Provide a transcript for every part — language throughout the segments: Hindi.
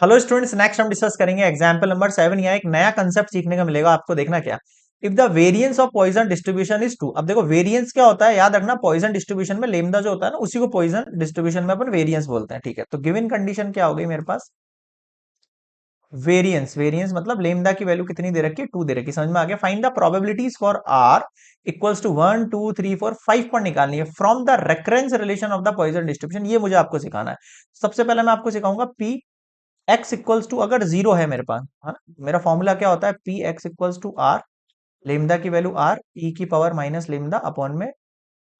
हेलो स्टूडेंट्स, नेक्स्ट हम डिस्कस करेंगे एग्जांपल नंबर 7। यहाँ एक नया कंसेप्ट सीखने का मिलेगा आपको। देखना क्या, if the variance of Poisson distribution is 2। अब देखो वेरिएंस क्या होता है, याद रखना पॉइजन डिस्ट्रीब्यूशन में लेमदा जो होता है ना, उसी को पॉइजन डिस्ट्रीब्यूशन में अपन वेरिएंस बोलते हैं। ठीक है, तो गिवन कंडीशन क्या हो गई मेरे पास, वेरिएंस। वेरिएंस मतलब लेमदा की वैल्यू कितनी दे रखी है, 2 दे रखी है। समझ में आ गया। Find the probabilities for r equals to 1 2 3 4 5 पर निकालनी है from the recurrence relation of the Poisson distribution. ये मुझे आपको सिखाना है। सबसे पहले मैं आपको सिखाऊंगा पी एक्स इक्वल्स टू, अगर जीरो है मेरे पास, है ना, मेरा फॉर्मूला क्या होता है, p x equals to r, lambda की वैल्यू आर ई की power minus lambda upon may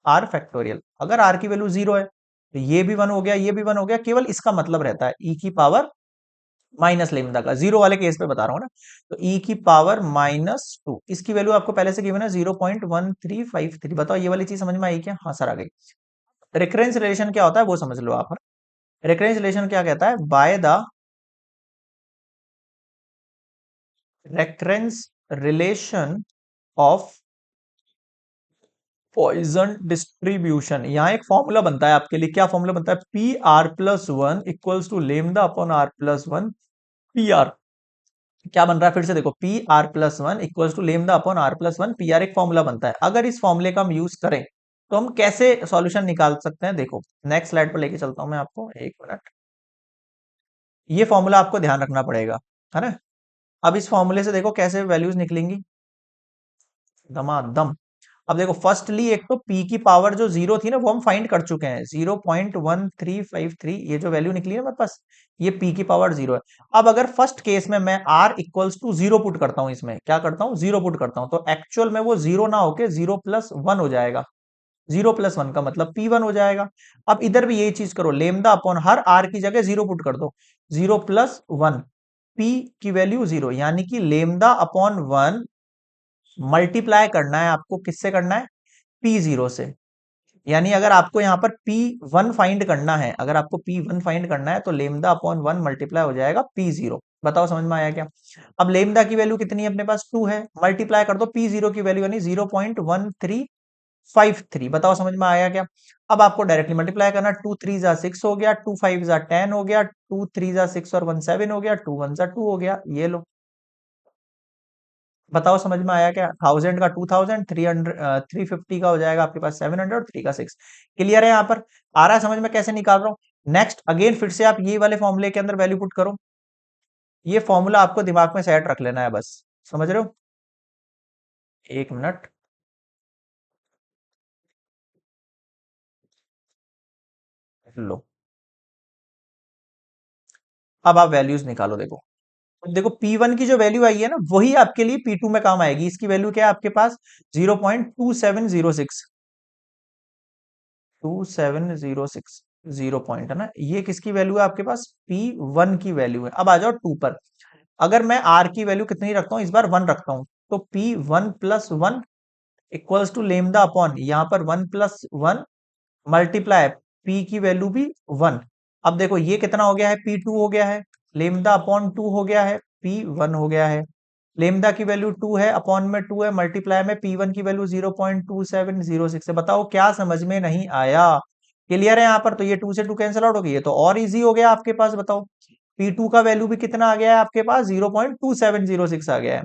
r factorial. अगर आर की वैल्यू जीरो है तो ये भी वन हो गया, ये भी वन हो गया, केवल इसका मतलब रहता है ई की पावर माइनस लेमदा का। जीरो वाले केस पे बता रहा हूं ना, तो ई की पावर -2, इसकी वैल्यू आपको पहले से गिवन है 0.1353। बताओ ये वाली चीज समझ में आई क्या? हाँ सर आ गई। रेफरेंस रिलेशन क्या होता है वो समझ लो आप। रेफरेंस रिलेशन क्या कहता है, by the recurrence relation of Poisson distribution. यहाँ एक फॉर्मूला बनता है आपके लिए। क्या फॉर्मूला बनता है, p r plus one equals to lambda upon r plus one p r. क्या बन रहा है फिर से देखो, p r plus one equals to lambda upon r plus one p r. एक फॉर्मूला बनता है। अगर इस फॉर्मूले का हम यूज करें तो हम कैसे सॉल्यूशन निकाल सकते हैं, देखो नेक्स्ट स्लाइड पर लेके चलता हूं मैं आपको, एक मिनट। ये फॉर्मूला आपको ध्यान रखना पड़ेगा, है ना। अब इस फॉर्मूले से देखो कैसे वैल्यूज निकलेंगी, दमादम। अब देखो फर्स्टली एक तो p की पावर जो जीरो थी ना, वो हम फाइंड कर चुके हैं, 0.1353। ये जो वैल्यू निकली है मेरे पास, ये p की पावर जीरो है। अब अगर फर्स्ट केस में मैं r equals to zero put करता हूं, इसमें क्या करता हूं, जीरो पुट करता हूं, तो एक्चुअल में वो जीरो ना होके 0+1 हो जाएगा। 0+1 का मतलब p1 हो जाएगा। अब इधर भी यही चीज करो, लेमदा अपॉन हर r की जगह जीरो पुट कर दो, 0+1, p की वैल्यू जीरो, यानी कि लेमदा अपॉन वन मल्टीप्लाई करना है आपको, किससे करना है, पी जीरो से। यानी अगर आपको यहाँ पर पी वन फाइंड करना है, अगर आपको पी वन फाइंड करना है तो लेमदा अपॉन वन मल्टीप्लाई हो जाएगा पी जीरो। बताओ समझ में आया क्या? अब लेमदा की वैल्यू कितनी है अपने पास, 2 है, मल्टीप्लाई कर दो पी जीरो की वैल्यू यानी 0.1353। बताओ समझ में आया क्या? अब आपको डायरेक्टली मल्टीप्लाई करना, 2 3 जा 6 हो गया, 2 5 जा 10 हो गया, 2 3 जा 6 और 1 7 हो गया, 2 1 जा 2 हो गया। ये लो, बताओ समझ में आया क्या? 1000 का 2000, 300 350 का हो जाएगा आपके पास 700 और 3 का 6। क्लियर है? यहाँ पर आ रहा है समझ में कैसे निकाल रहा हूं। नेक्स्ट अगेन फिर से आप ये वाले फॉर्मूले के अंदर वैल्यू पुट करो। ये फॉर्मूला आपको दिमाग में सेट रख लेना है बस, समझ रहे हो। एक मिनट, लो। अब आप वैल्यूज निकालो। देखो, अब देखो P1 की जो वैल्यू आई है ना, वही आपके लिए P2 में काम आएगी। इसकी वैल्यू क्या है आपके पास, 0.2706। 2706 जीरो पॉइंट है ना, ये किसकी वैल्यू है आपके पास, P1 की वैल्यू है। अब आ जाओ 2 पर। अगर मैं R की वैल्यू कितनी रखता हूं, इस बार 1 रखता हूं, तो P1+1 equals to lambda upon, यहां पर 1+1 मल्टीप्लाई P की वैल्यू भी 1। अब देखो ये कितना हो गया है, P2 हो गया है, लेमदा अपॉन 2 हो गया है, P1 हो गया है। लेमदा की वैल्यू 2 है, अपॉन में 2 है, मल्टीप्लाई में P1 की वैल्यू 0.2706 है। बताओ क्या समझ में नहीं आया? क्लियर है यहाँ पर? तो ये 2 से 2 कैंसिल आउट हो गई, ये तो और इजी हो गया आपके पास। बताओ P2 का वैल्यू भी कितना आ गया है आपके पास, 0.2706 आ गया है,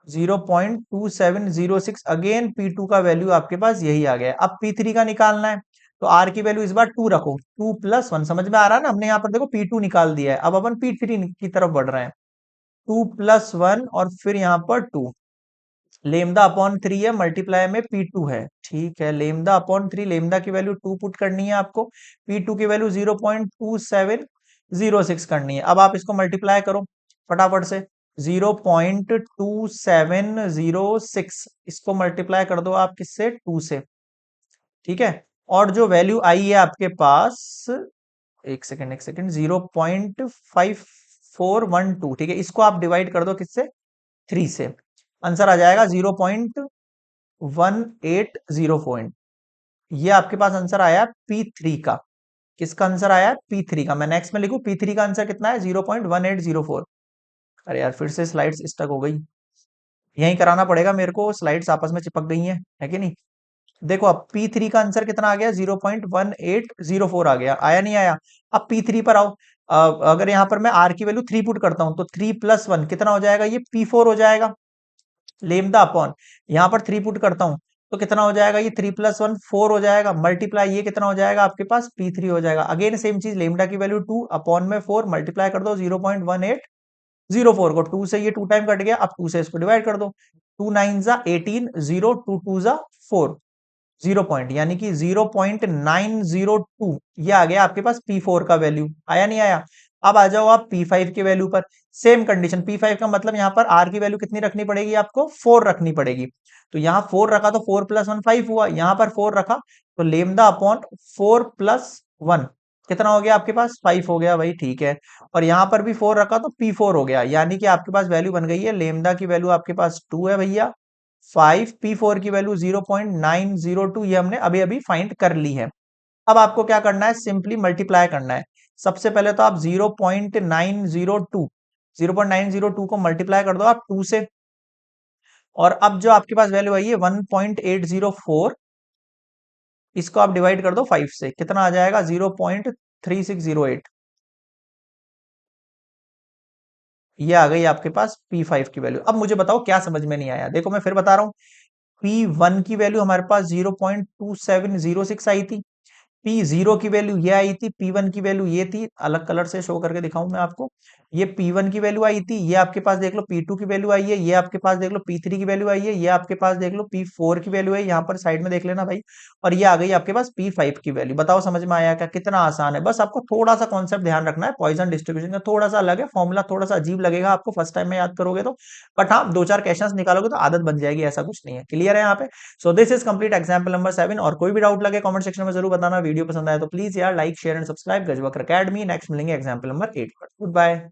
0.2706। अगेन P2 का वैल्यू आपके पास यही आ गया है। अब P3 का निकालना है, तो R की वैल्यू इस बार 2 रखो, 2+1। समझ में आ रहा है ना, हमने यहाँ पर देखो P2 निकाल दिया है। अब अपन P3 की तरफ बढ़ रहे हैं, 2+1 और फिर यहाँ पर 2, लेमदा अपॉन 3 है, मल्टीप्लाई में P2 है। ठीक है, लेमदा अपॉन 3, लेमदा की वैल्यू 2 पुट करनी है आपको, P2 की वैल्यू 0.2706 करनी है। अब आप इसको मल्टीप्लाई करो फटाफट से, 0.2706, इसको मल्टीप्लाई कर दो आप किससे, 2 से। ठीक है, और जो वैल्यू आई है आपके पास, एक सेकेंड, 0.5412। ठीक है, इसको आप डिवाइड कर दो किससे, 3 से। आंसर आ जाएगा 0.1804। ये आपके पास आंसर आया P3 का। किसका आंसर आया, P3 का। मैं नेक्स्ट में लिखूं, P3 का आंसर कितना है, 0.1804। अरे यार फिर से स्लाइड्स स्टक हो गई, यहीं कराना पड़ेगा मेरे को, स्लाइड्स आपस में चिपक गई हैं, है कि नहीं। देखो अब P3 का आंसर कितना आ गया, 0.1804 आ गया, आया नहीं आया। अब P3 पर आओ, अगर यहाँ पर मैं आर की वैल्यू 3 पुट करता हूं तो 3 + 1 कितना हो जाएगा, ये P4 हो जाएगा। लेमदा अपॉन यहाँ पर 3 पुट करता हूं तो कितना हो जाएगा, ये 3 + 1 4 हो जाएगा, मल्टीप्लाई ये कितना हो जाएगा आपके पास P3 हो जाएगा। अगेन सेम चीज, लेमडा की वैल्यू 2 अपॉन में 4 मल्टीप्लाई कर दो 0.1804 को, 2 से ये 2 टाइम कट गया, अब 2 से इसको डिवाइड कर दो, 2 9 जा 18, 0 2 2 जा 4, 0 पॉइंट यानी कि 0.902 ये आ गया आपके पास P4 का वैल्यू, आया नहीं आया। अब आ जाओ आप P5 के वैल्यू पर, सेम कंडीशन, P5 का मतलब यहाँ पर R की वैल्यू कितनी रखनी पड़ेगी आपको, 4 रखनी पड़ेगी। तो यहाँ 4 रखा तो 4 + 1 5 हुआ, यहाँ पर 4 रखा तो लेमदा अपॉन 4 + 1 कितना हो गया आपके पास, 5 हो गया भाई, ठीक है। और यहाँ पर भी 4 रखा तो P4 हो गया, यानी कि आपके पास वैल्यू बन गई है, लेमदा की वैल्यू आपके पास 2 है भैया, 5 P4 की वैल्यू 0.902 ये हमने अभी अभी फाइंड कर ली है। अब आपको क्या करना है, सिंपली मल्टीप्लाई करना है। सबसे पहले तो आप 0.902 को मल्टीप्लाई कर दो आप 2 से, और अब जो आपके पास वैल्यू आई है 1.804, इसको आप डिवाइड कर दो 5 से, कितना आ जाएगा 0.3608, ये आ गई आपके पास P5 की वैल्यू। अब मुझे बताओ क्या समझ में नहीं आया, देखो मैं फिर बता रहा हूं, P1 की वैल्यू हमारे पास 0.2706 आई थी, P0 की वैल्यू ये आई थी, P1 की वैल्यू ये थी, अलग कलर से शो करके दिखाऊं मैं आपको, ये P1 की वैल्यू आई थी, ये आपके पास देख लो P2 की वैल्यू आई है, ये आपके पास देख लो P3 की वैल्यू आई है, ये आपके पास देख लो P4 की वैल्यू है, यहाँ पर साइड में देख लेना भाई, और ये आ गई आपके पास P5 की वैल्यू। बताओ समझ में आया क्या, कितना आसान है, बस आपको थोड़ा सा कॉन्सेप्ट ध्यान रखना है, पॉइजन डिस्ट्रीब्यूशन का थोड़ा सा अलग है, फॉर्मूला थोड़ा सा अजीब लगेगा आपको फर्स्ट टाइम में याद करोगे तो, बट हाँ 2 4 क्वेश्चंस निकालोगे तो आदत बन जाएगी, ऐसा कुछ नहीं है। क्लियर है यहाँ पे? So this is complete example number 7, और कोई भी डाउट लगे कमेंट सेक्शन में जरूर बताना, वीडियो पसंद आए तो प्लीज यार like share and subscribe Gajavakra academy. Next मिलेंगे एग्जाम्पल नंबर 8 पर, गुड बाय।